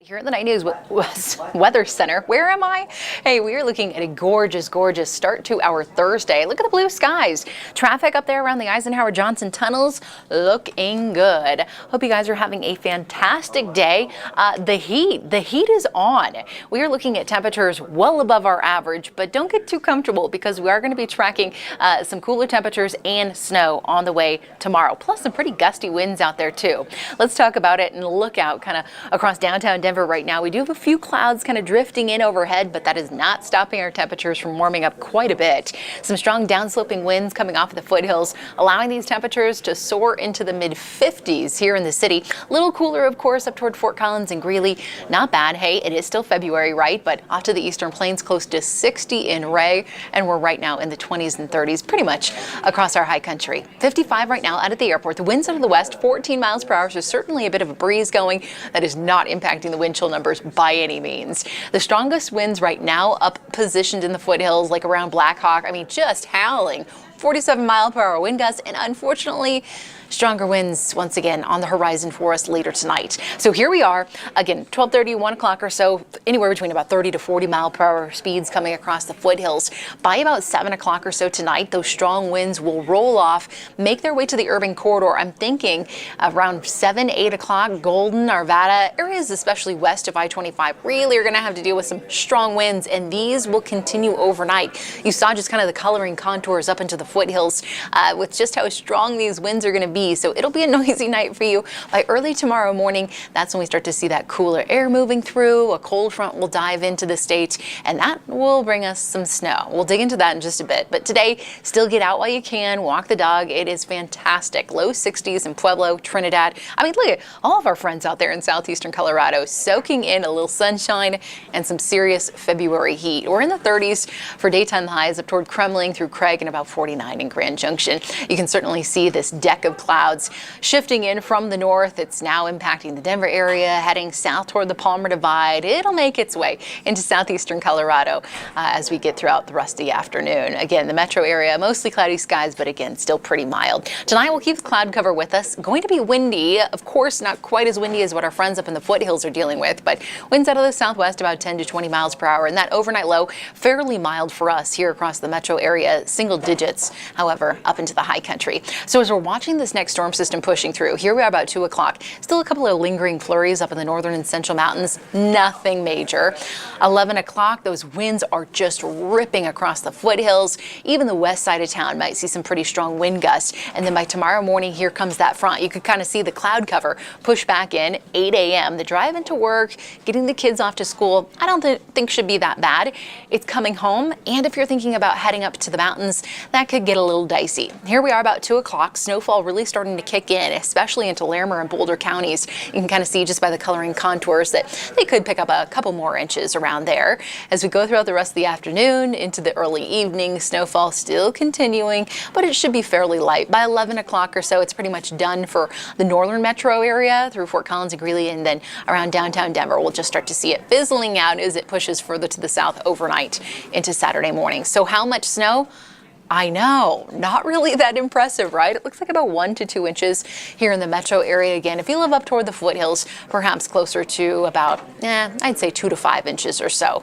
Here at the Night News Weather Center, where am I? Hey, we are looking at a gorgeous, gorgeous start to our Thursday. Look at the blue skies. Traffic up there around the Eisenhower Johnson tunnels looking good. Hope you guys are having a fantastic day. The heat is on. We are looking at temperatures well above our average, but don't get too comfortable because we are going to be tracking some cooler temperatures and snow on the way tomorrow, plus some pretty gusty winds out there too. Let's talk about it and look out kind of across downtown Denver. Right now, we do have a few clouds kind of drifting in overhead, but that is not stopping our temperatures from warming up quite a bit. Some strong downsloping winds coming off of the foothills, allowing these temperatures to soar into the mid-50s here in the city. A little cooler, of course, up toward Fort Collins and Greeley. Not bad. Hey, it is still February, right? But off to the eastern plains, close to 60 in Ray, and we're right now in the 20s and 30s pretty much across our high country. 55 right now out at the airport. The winds out of the west, 14 miles per hour, so certainly a bit of a breeze going. That is not impacting the wind chill numbers by any means. The strongest winds right now up positioned in the foothills, like around Black Hawk. I mean, just howling. 47-mile-per-hour wind gusts, and unfortunately, stronger winds once again on the horizon for us later tonight. So here we are again, 12:30, 1 o'clock or so, anywhere between about 30 to 40-mile-per-hour speeds coming across the foothills. By about 7 o'clock or so tonight, those strong winds will roll off, make their way to the urban corridor. I'm thinking around 7, 8 o'clock, Golden, Arvada, areas especially west of I-25 really are going to have to deal with some strong winds, and these will continue overnight. You saw just kind of the coloring contours up into the foothills with just how strong these winds are going to be. So it'll be a noisy night for you. By early tomorrow morning, that's when we start to see that cooler air moving through. A cold front will dive into the state, and that will bring us some snow. We'll dig into that in just a bit. But today, still get out while you can. Walk the dog. It is fantastic. Low 60s in Pueblo, Trinidad. I mean, look at all of our friends out there in southeastern Colorado soaking in a little sunshine and some serious February heat. We're in the 30s for daytime highs up toward Kremling through Craig and about 49 in Grand Junction. You can certainly see this deck of clouds shifting in from the north. It's now impacting the Denver area, heading south toward the Palmer Divide. It'll make its way into southeastern Colorado as we get throughout the rest of the afternoon. Again, the metro area, mostly cloudy skies, but again, still pretty mild. Tonight, we'll keep the cloud cover with us. Going to be windy. Of course, not quite as windy as what our friends up in the foothills are dealing with, but winds out of the southwest about 10 to 20 miles per hour. And that overnight low, fairly mild for us here across the metro area, single digits, however, up into the high country. So as we're watching this next storm system pushing through, here we are about 2 o'clock. Still a couple of lingering flurries up in the northern and central mountains. Nothing major. 11 o'clock, those winds are just ripping across the foothills. Even the west side of town might see some pretty strong wind gusts. And then by tomorrow morning, here comes that front. You could kind of see the cloud cover push back in 8 a.m. The drive into work, getting the kids off to school, I don't think should be that bad. It's coming home. And if you're thinking about heading up to the mountains, that could get a little dicey. Here we are about 2 o'clock. Snowfall really starting to kick in, especially into Larimer and Boulder counties. You can kind of see just by the coloring contours that they could pick up a couple more inches around there. As we go throughout the rest of the afternoon into the early evening, snowfall still continuing, but it should be fairly light. By 11 o'clock or so, it's pretty much done for the northern metro area through Fort Collins and Greeley, and then around downtown Denver, we'll just start to see it fizzling out as it pushes further to the south overnight into Saturday morning. So how much snow? I know, not really that impressive, right? It looks like about 1 to 2 inches here in the metro area. Again, if you live up toward the foothills, perhaps closer to about, I'd say 2 to 5 inches or so.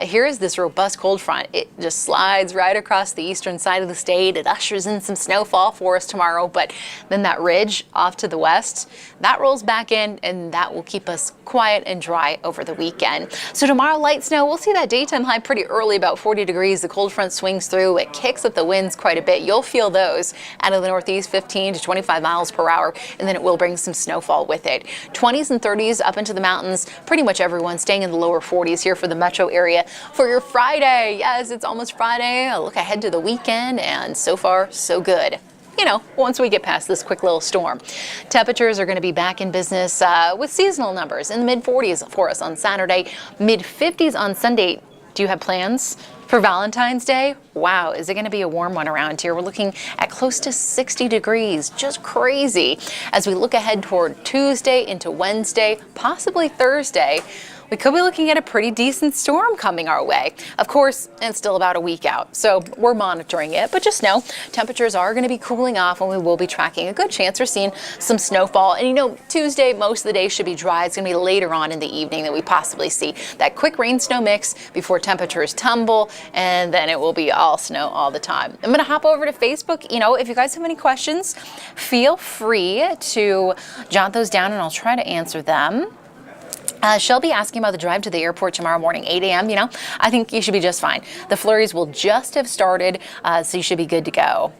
Here is this robust cold front. It just slides right across the eastern side of the state. It ushers in some snowfall for us tomorrow, but then that ridge off to the west, that rolls back in, and that will keep us quiet and dry over the weekend. So tomorrow, light snow. We'll see that daytime high pretty early, about 40 degrees. The cold front swings through. It kicks up the winds quite a bit. You'll feel those out of the northeast, 15 to 25 miles per hour, and then it will bring some snowfall with it. 20s and 30s up into the mountains. Pretty much everyone staying in the lower 40s here for the metro area for your Friday. Yes, it's almost Friday. I'll look ahead to the weekend, and so far, so good. You know, once we get past this quick little storm. Temperatures are going to be back in business with seasonal numbers in the mid-40s for us on Saturday, mid-50s on Sunday. Do you have plans for Valentine's Day? Wow, is it going to be a warm one around here? We're looking at close to 60 degrees, just crazy. As we look ahead toward Tuesday into Wednesday, possibly Thursday, we could be looking at a pretty decent storm coming our way. Of course, it's still about a week out, so we're monitoring it, but just know temperatures are going to be cooling off and we will be tracking a good chance for seeing some snowfall. And you know, Tuesday, most of the day should be dry. It's going to be later on in the evening that we possibly see that quick rain snow mix before temperatures tumble, and then it will be all snow all the time. I'm going to hop over to Facebook. You know, if you guys have any questions, feel free to jot those down and I'll try to answer them. Shelby asking about the drive to the airport tomorrow morning, 8 a.m. You know, I think you should be just fine. The flurries will just have started, so you should be good to go.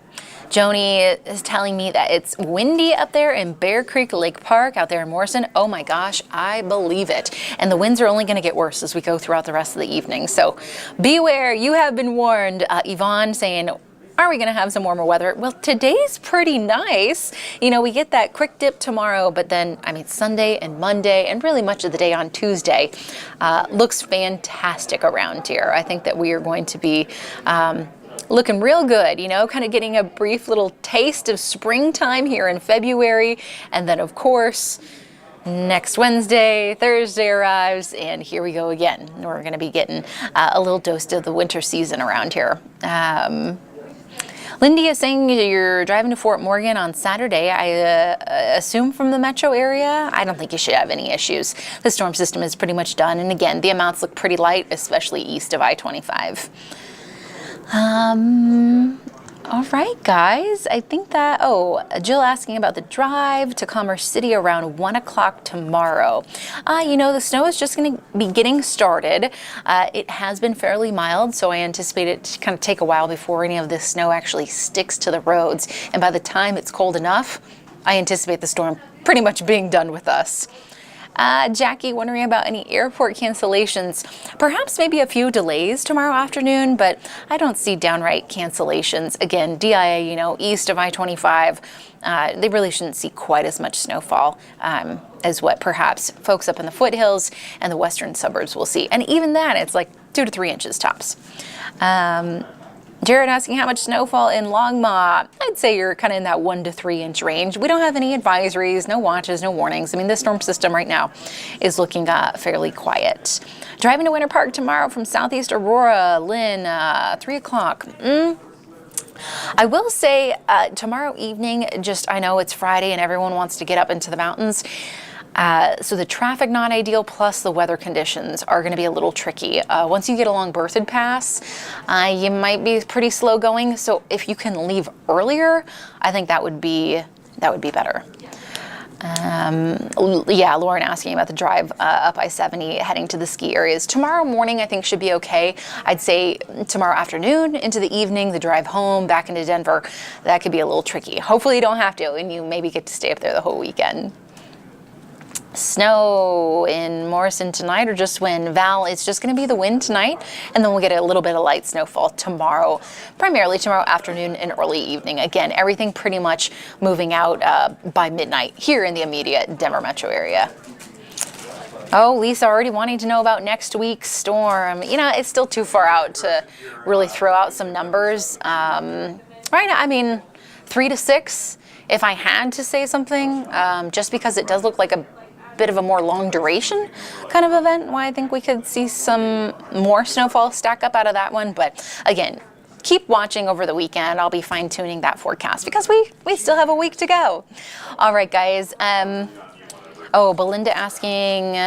Joni is telling me that it's windy up there in Bear Creek Lake Park out there in Morrison. Oh my gosh, I believe it. And the winds are only going to get worse as we go throughout the rest of the evening. So beware, you have been warned. Yvonne saying, are we going to have some warmer weather? Well, today's pretty nice. You know, we get that quick dip tomorrow, but then, I mean, Sunday and Monday and really much of the day on Tuesday looks fantastic around here. I think that we are going to be looking real good, you know, kind of getting a brief little taste of springtime here in February. And then, of course, next Wednesday, Thursday arrives, and here we go again. We're going to be getting a little dose of the winter season around here. Lindy is saying you're driving to Fort Morgan on Saturday. I assume from the metro area. I don't think you should have any issues. The storm system is pretty much done. And again, the amounts look pretty light, especially east of I-25. All right, guys, I think that, Jill asking about the drive to Commerce City around 1 o'clock tomorrow. You know, the snow is just going to be getting started. It has been fairly mild, so I anticipate it to kind of take a while before any of this snow actually sticks to the roads. And by the time it's cold enough, I anticipate the storm pretty much being done with us. Jackie wondering about any airport cancellations. Perhaps maybe a few delays tomorrow afternoon, but I don't see downright cancellations. Again, DIA, you know, east of I-25, they really shouldn't see quite as much snowfall as what perhaps folks up in the foothills and the western suburbs will see. And even that, it's like 2 to 3 inches tops. Jared asking how much snowfall in Longmont. I'd say you're kind of in that 1 to 3 inch range. We don't have any advisories, no watches, no warnings. I mean, the storm system right now is looking fairly quiet. Driving to Winter Park tomorrow from Southeast Aurora, Lynn, 3 o'clock. I will say tomorrow evening, I know it's Friday and everyone wants to get up into the mountains. So the traffic not ideal plus the weather conditions are going to be a little tricky. Once you get along Berthoud Pass, you might be pretty slow going. So if you can leave earlier, I think that would be better. Yeah, Lauren asking about the drive up I-70 heading to the ski areas. Tomorrow morning I think should be okay. I'd say tomorrow afternoon into the evening, the drive home back into Denver, that could be a little tricky. Hopefully you don't have to and you maybe get to stay up there the whole weekend. Snow in Morrison tonight or just wind? Val, it's just going to be the wind tonight, and then we'll get a little bit of light snowfall tomorrow, primarily tomorrow afternoon and early evening. Again, everything pretty much moving out by midnight here in the immediate Denver metro area. Oh, Lisa already wanting to know about next week's storm. You know, it's still too far out to really throw out some numbers. Right now, I mean, 3 to 6, if I had to say something, just because it does look like a bit of a more long duration kind of event, why I think we could see some more snowfall stack up out of that one. But again, keep watching over the weekend. I'll be fine tuning that forecast because we still have a week to go. All right, guys. Belinda asking,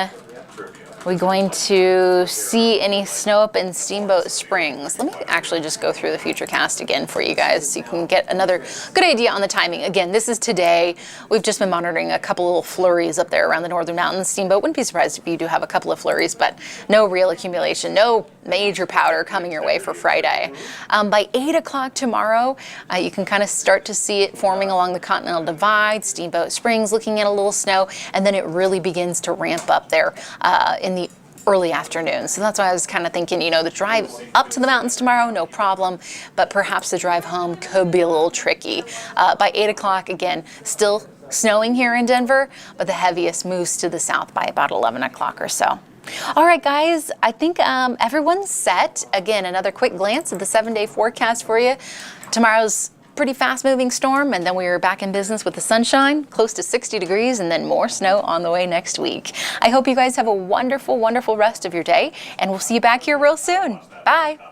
are we going to see any snow up in Steamboat Springs? Let me actually just go through the Futurecast again for you guys so you can get another good idea on the timing. Again, this is today. We've just been monitoring a couple little flurries up there around the northern mountains. Steamboat, wouldn't be surprised if you do have a couple of flurries, but no real accumulation, no major powder coming your way for Friday. By 8 o'clock tomorrow, you can kind of start to see it forming along the Continental Divide, Steamboat Springs, looking at a little snow, and then it really begins to ramp up there in the early afternoon. So that's why I was kind of thinking, you know, the drive up to the mountains tomorrow, no problem, but perhaps the drive home could be a little tricky. By 8 o'clock, again, still snowing here in Denver, but the heaviest moves to the south by about 11 o'clock or so. All right, guys, I think everyone's set. Again, another quick glance at the 7-day forecast for you. Tomorrow's pretty fast-moving storm, and then we were back in business with the sunshine, close to 60 degrees, and then more snow on the way next week. I hope you guys have a wonderful, wonderful rest of your day, and we'll see you back here real soon. Bye.